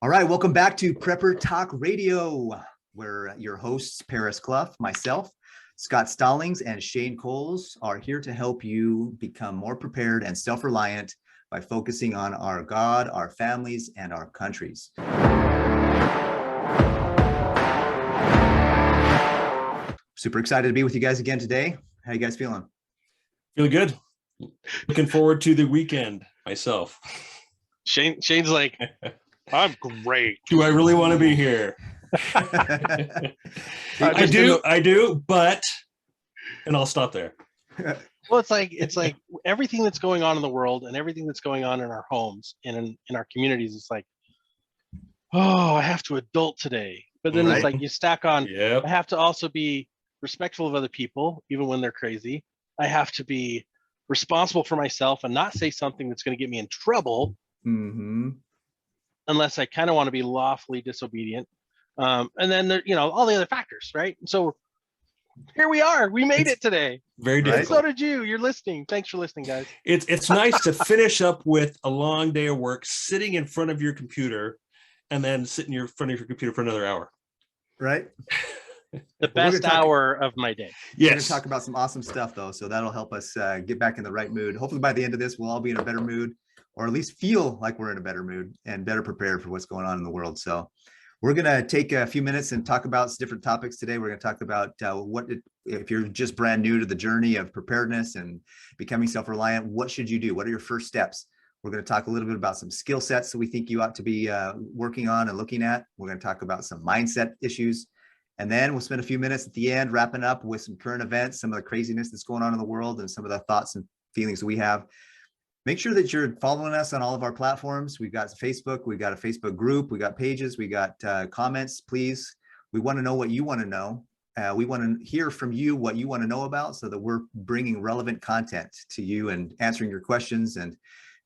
All right, welcome back to Prepper Talk Radio, where your hosts, Paris Clough, myself, Scott Stallings, and Shane Coles are here to help you become more prepared and self-reliant by focusing on our God, our families, and our countries. Super excited to be with you guys again today. How you guys feeling? Feeling good. Looking forward to the weekend myself. Shane's like, I'm great. Do I really want to be here? I do, but, and I'll stop there. Well, it's like everything that's going on in the world and everything that's going on in our homes and in our communities. It's like, oh, I have to adult today. But then It's like you stack on, I have to also be respectful of other people, even when they're crazy. I have to be responsible for myself and not say something that's going to get me in trouble. Mm-hmm. Unless I kind of want to be lawfully disobedient. And then there, all the other factors, right? So here we are. We made it today. Very difficult. So did you. You're listening. Thanks for listening, guys. It's nice to finish up with a long day of work, sitting in front of your computer, and then sit in front of your computer for another hour. Right. The best hour of my day. Yes. We're going to talk about some awesome stuff, though. So that'll help us get back in the right mood. Hopefully by the end of this, we'll all be in a better mood, or at least feel like we're in a better mood and better prepared for what's going on in the world. So we're going to take a few minutes and talk about different topics today. We're going to talk about if you're just brand new to the journey of preparedness and becoming self-reliant, what should you do? What are your first steps? We're going to talk a little bit about some skill sets that we think you ought to be working on and looking at. We're going to talk about some mindset issues. And then we'll spend a few minutes at the end wrapping up with some current events, some of the craziness that's going on in the world, and some of the thoughts and feelings that we have. Make sure that you're following us on all of our platforms. We've got Facebook, we've got a Facebook group, we got pages, we got comments, please. We want to know what you want to know. We want to hear from you what you want to know about, so that we're bringing relevant content to you and answering your questions and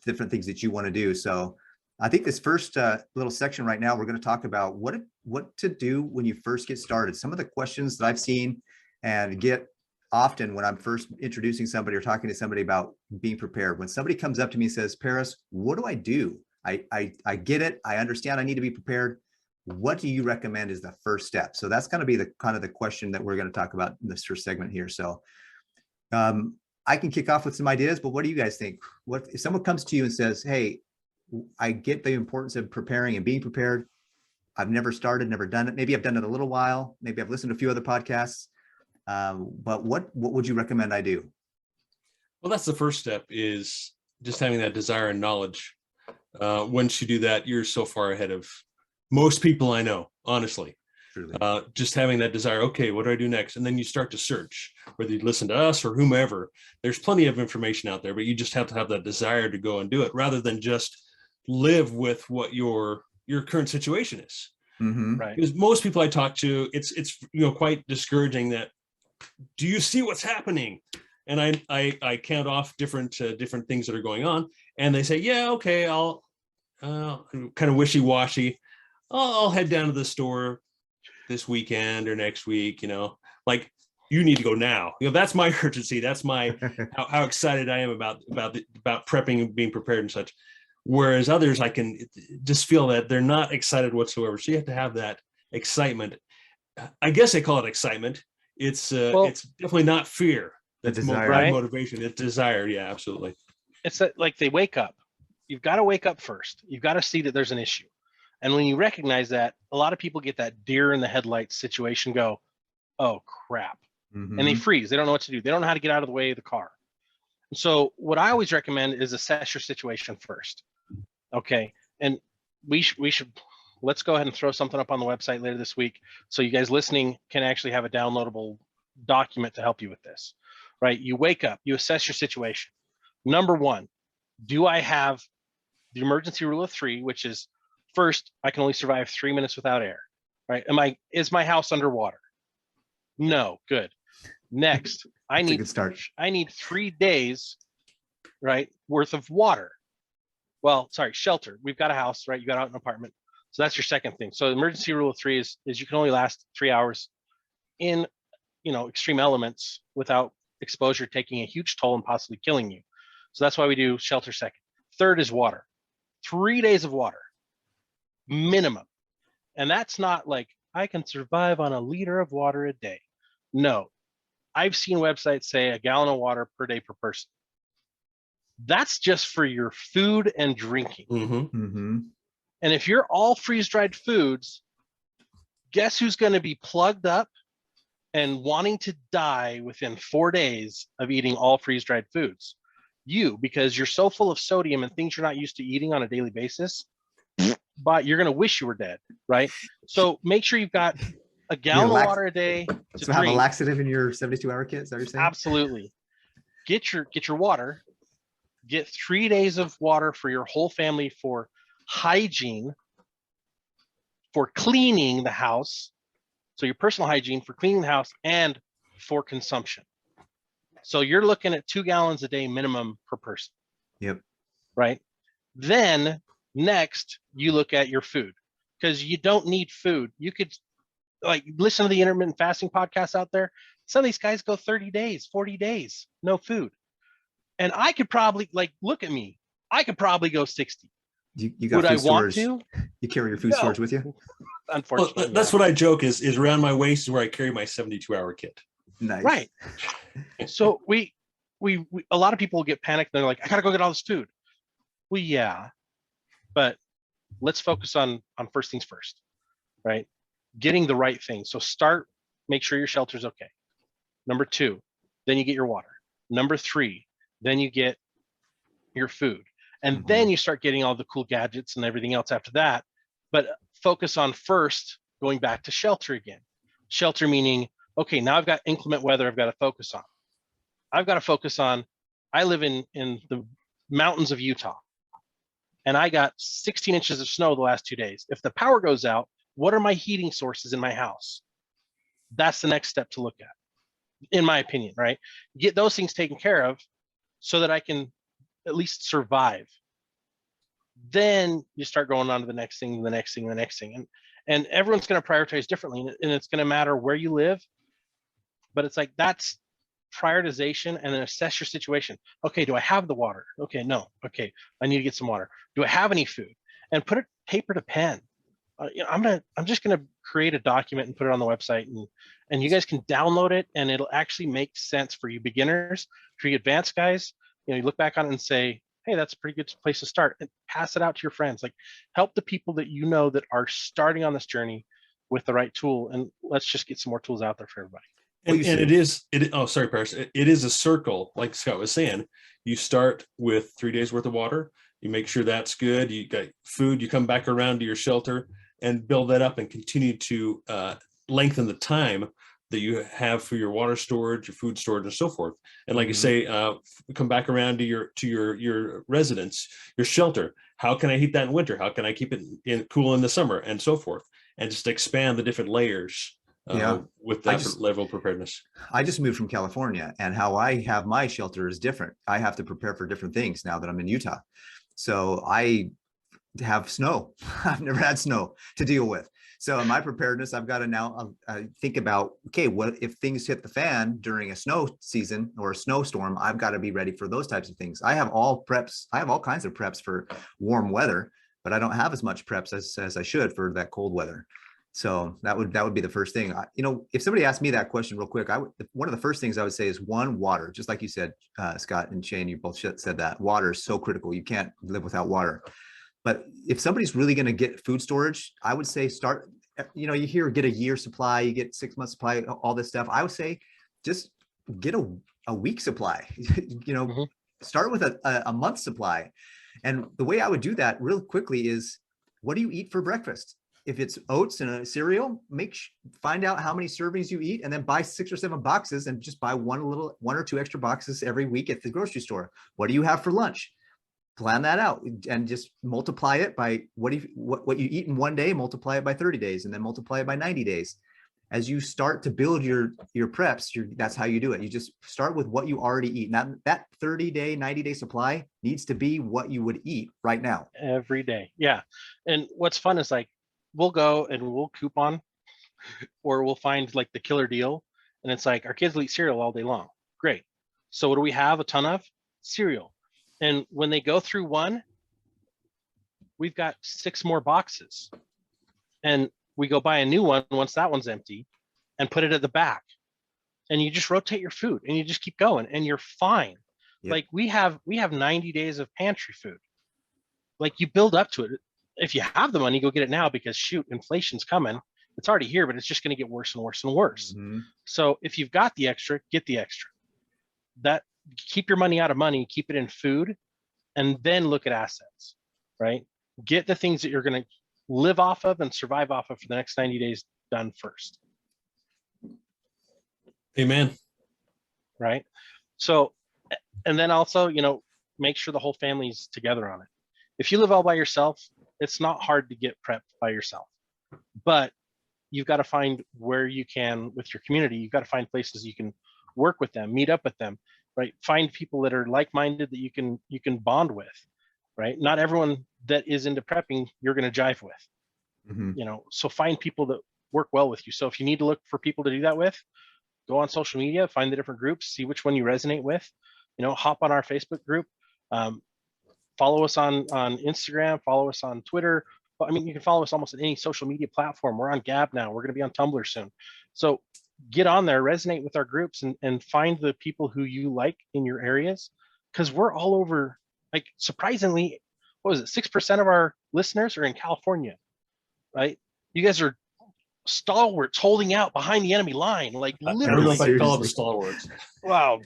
different things that you want to do. So I think this first little section right now, we're going to talk about what to do when you first get started. Some of the questions that I've seen and get often when I'm first introducing somebody or talking to somebody about being prepared. When somebody comes up to me and says, Paris, what do I do? I get it. I understand I need to be prepared. What do you recommend is the first step? So that's going to be the kind of the question that we're going to talk about in this first segment here. So I can kick off with some ideas, but what do you guys think? What if someone comes to you and says, hey, I get the importance of preparing and being prepared. I've never started, never done it. Maybe I've done it a little while. Maybe I've listened to a few other podcasts. But what would you recommend I do? Well, that's the first step, is just having that desire and knowledge. Once you do that, you're so far ahead of most people I know, honestly. Just having that desire, okay, what do I do next? And then you start to search, whether you listen to us or whomever. There's plenty of information out there, but you just have to have that desire to go and do it, rather than just live with what your current situation is. Mm-hmm. Right. Because most people I talk to, it's quite discouraging that, do you see what's happening? And I count off different things that are going on, and they say, yeah, okay, I'll kind of wishy-washy. I'll head down to the store this weekend or next week. Like, you need to go now. That's my urgency. That's my how excited I am about prepping and being prepared and such. Whereas others, I can just feel that they're not excited whatsoever. So you have to have that excitement. I guess they call it excitement. It's definitely not fear. That's desire, right? Motivation. It's desire. Yeah, absolutely. It's like they wake up. You've got to wake up first. You've got to see that there's an issue. And when you recognize that, a lot of people get that deer in the headlights situation, go, oh, crap. Mm-hmm. And they freeze. They don't know what to do. They don't know how to get out of the way of the car. And so what I always recommend is assess your situation first. Okay. And we should, let's go ahead and throw something up on the website later this week, so you guys listening can actually have a downloadable document to help you with this, right? You wake up, you assess your situation. Number one, do I have the emergency rule of 3, which is, first, I can only survive 3 minutes without air, right? Is my house underwater? No, good. Next, I need 3 days, right, worth of water. Well, sorry, shelter. We've got a house, right? You got out an apartment. So that's your second thing. So the emergency rule of 3 is you can only last 3 hours in, extreme elements without exposure taking a huge toll and possibly killing you. So that's why we do shelter second. Third is water. 3 days of water. minimum. And that's not like, I can survive on a liter of water a day. No, I've seen websites say a gallon of water per day per person. That's just for your food and drinking. Mm-hmm. And if you're all freeze-dried foods, guess who's going to be plugged up and wanting to die within 4 days of eating all freeze-dried foods? You, because you're so full of sodium and things you're not used to eating on a daily basis, but you're going to wish you were dead, right? So make sure you've got a gallon of water a day to have a drink. laxative in your 72-hour kit, is that what you're saying? Absolutely. Get your water. Get 3 days of water for your whole family for hygiene, for cleaning the house. So your personal hygiene, for cleaning the house, and for consumption. So you're looking at 2 gallons a day minimum per person. Yep. Right. Then next you look at your food, because you don't need food. You could like listen to the intermittent fasting podcasts out there. Some of these guys go 30 days, 40 days, no food. And I could probably, like, look at me. I could probably go 60. You got Would food I storage. want to? You carry your food No. storage with you? Unfortunately. Well, that's what I joke is around my waist is where I carry my 72-hour kit. Nice. Right. So we a lot of people get panicked. They're like, I gotta go get all this food. Well, yeah, but let's focus on first things first, right? Getting the right thing. So start, make sure your shelter's okay. Number 2, then you get your water. Number 3, then you get your food. And then you start getting all the cool gadgets and everything else after that. But focus on first going back to shelter again. Shelter meaning, okay, now I've got inclement weather I've got to focus on. I've got to focus on, I live in the mountains of Utah, and I got 16 inches of snow the last 2 days. If the power goes out, what are my heating sources in my house? That's the next step to look at, in my opinion, right? Get those things taken care of so that I can at least survive. Then you start going on to the next thing, the next thing, the next thing. And everyone's going to prioritize differently, and it's going to matter where you live. But it's like, that's prioritization, and then assess your situation. Okay, do I have the water? Okay, no. Okay, I need to get some water. Do I have any food? And put it paper to pen. I'm just gonna create a document and put it on the website, and you guys can download it, and it'll actually make sense for you beginners. For you advanced guys, you look back on it and say, hey, that's a pretty good place to start, and pass it out to your friends. Like, help the people that you know that are starting on this journey with the right tool, and let's just get some more tools out there for everybody. And oh, sorry, Paris. It is a circle, like Scott was saying. You start with 3 days worth of water. You make sure that's good. You got food. You come back around to your shelter and build that up and continue to lengthen the time that you have for your water storage, your food storage, and so forth. And like you say, come back around to your residence, your shelter. How can I heat that in winter? How can I keep it cool in the summer, and so forth? And just expand the different layers. With that level of preparedness. I just moved from California, and how I have my shelter is different. I have to prepare for different things now that I'm in Utah. So I have snow. I've never had snow to deal with. So in my preparedness, I've got to now think about, okay, what if things hit the fan during a snow season or a snowstorm? I've got to be ready for those types of things. I have all kinds of preps for warm weather, but I don't have as much preps as I should for that cold weather. So that would be the first thing. If somebody asked me that question real quick, one of the first things I would say is, one, water. Just like you said, Scott and Shane, you both said that water is so critical. You can't live without water. But if somebody's really going to get food storage, I would say start. You hear get a year supply, you get 6 months supply, all this stuff. I would say just get a week supply. Start with a month supply. And the way I would do that real quickly is, what do you eat for breakfast? If it's oats and a cereal, find out how many servings you eat, and then buy 6 or 7 boxes, and just buy one or 2 extra boxes every week at the grocery store. What do you have for lunch? Plan that out and just multiply it by what you eat in 1 day, multiply it by 30 days, and then multiply it by 90 days. As you start to build your preps, that's how you do it. You just start with what you already eat. Now that 30-day, 90-day supply needs to be what you would eat right now. Every day. Yeah. And what's fun is, like, we'll go and we'll coupon, or we'll find like the killer deal. And it's like, our kids will eat cereal all day long. Great. So what do we have a ton of? Cereal. And when they go through one, we've got 6 more boxes. And we go buy a new one once that one's empty and put it at the back. And you just rotate your food and you just keep going and you're fine. Yep. Like we have 90 days of pantry food. Like you build up to it. If you have the money, go get it now, because shoot, inflation's coming. It's already here, but it's just going to get worse and worse and worse. Mm-hmm. So if you've got the extra, get the extra. That keep your money out of money, keep it in food, and then look at assets, right? Get the things that you're going to live off of and survive off of for the next 90 days done first. Amen. Right. So, and then also, you know, make sure the whole family's together on it. If you live all by yourself, it's not hard to get prepped by yourself, but you've got to find where you can with your community. You've got to find places you can work with them, meet up with them, right? Find people that are like-minded that you can bond with, right? Not everyone that is into prepping you're going to jive with, Mm-hmm. you know. So find people that work well with you. So if you need to look for people to do that with, go on social media, find the different groups, see which one you resonate with. You know, hop on our Facebook group, follow us on Instagram, follow us on Twitter. I mean, you can follow us almost on any social media platform. We're on Gab now. We're going to be on Tumblr soon. So get on there, resonate with our groups, and find the people who you like in your areas, because we're all over. Like, surprisingly, what was it? 6% of our listeners are in California, right? You guys are stalwarts holding out behind the enemy line, like I don't know literally. if I call it the Seriously. stalwarts. Wow.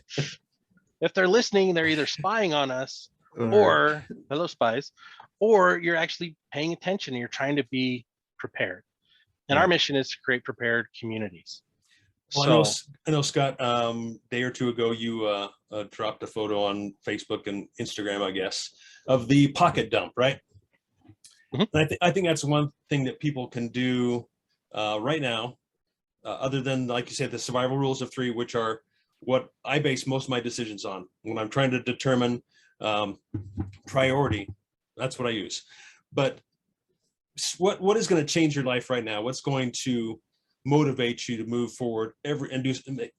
If they're listening, they're either spying on us, or hello spies, or you're actually paying attention and you're trying to be prepared. And Yeah. our mission is to create prepared communities. Well, So I know, Scott, day or two ago, you dropped a photo on Facebook and Instagram, I guess, of the pocket dump, right? Mhm. And I think that's one thing that people can do right now, other than, like you said, the survival rules of 3, which are what I base most of my decisions on when I'm trying to determine priority. That's what I use. But what is going to change your life right now? What's going to motivate you to move forward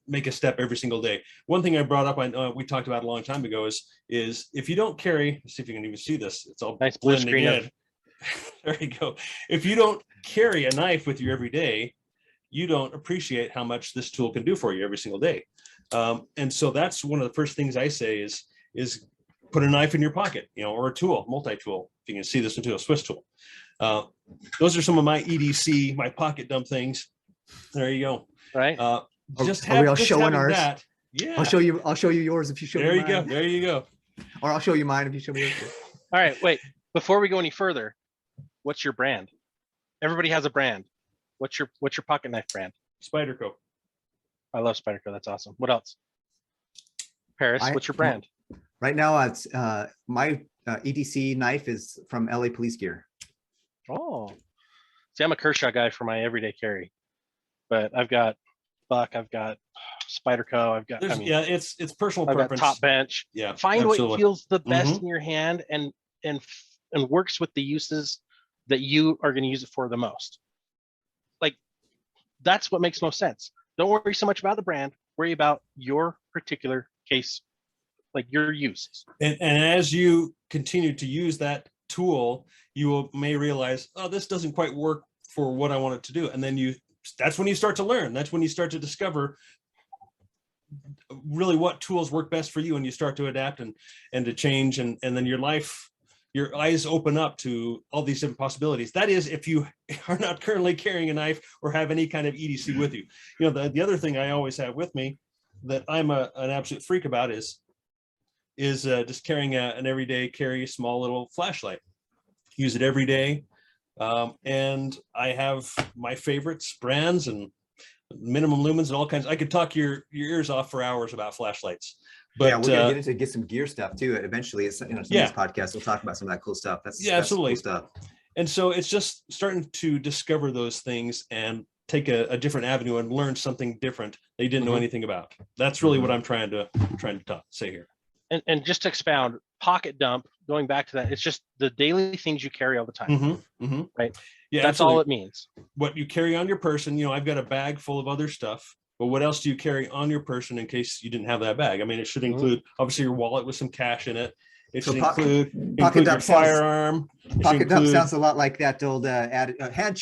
make a step every single day? One thing I brought up, we talked about a long time ago, is if you don't carry, see if you can even see this, it's all nice blue blending screen in. of There you go. If you don't carry a knife with you every day, you don't appreciate how much this tool can do for you every single day. And so that's one of the first things I say is put a knife in your pocket, you know, or a tool, multi-tool. If you can see this into a Swiss tool. Those are some of my EDC, my pocket dump things. There you go. right. Are we all showing ours? That, yeah. I'll show you yours if you show There me you go. mine. There you go. Or I'll show you mine if you show me yours. All right, wait, before we go any further, what's your brand? Everybody has a brand. What's your pocket knife brand? Spyderco. I love Spyderco. That's awesome. What else? Paris, what's your brand? Right now, it's my EDC knife is from LA Police Gear. Oh, see, I'm a Kershaw guy for my everyday carry, but I've got Buck, I've got Spyderco, I've got, Yeah, it's personal I've got preference. Top Bench. Yeah, Find absolutely. what feels the best Mhm. in your hand and works with the uses that you are going to use it for the most. Like, that's what makes most sense. Don't worry so much about the brand. Worry about your particular case, like your uses. And as you continue to use that tool, may realize, oh, this doesn't quite work for what I want it to do. And then that's when you start to learn. That's when you start to discover really what tools work best for you, and you start to adapt and to change. And then your eyes open up to all these different possibilities. That is, if you are not currently carrying a knife or have any kind of EDC with you. You know, the other thing I always have with me that I'm an absolute freak about is just carrying an everyday carry, small little flashlight. Use it every day. And I have my favorites, brands and minimum lumens and all kinds. I could talk your ears off for hours about flashlights. But yeah, we're gonna get some gear stuff too. Eventually, it's some of these podcasts we'll talk about some of that cool stuff. That's absolutely cool stuff. And so it's just starting to discover those things and take a different avenue and learn something different they didn't know anything about. That's really what I'm trying to say here. And just to expound, pocket dump, going back to that, it's just the daily things you carry all the time. Right? Yeah, that's all it means. What you carry on your person, you know, I've got a bag full of other stuff, but what else do you carry on your person in case you didn't have that bag? I mean, it should include obviously your wallet with some cash in it, It So should pocket include your dump sounds- firearm. It should Pocket dump include- sounds a lot like that old hand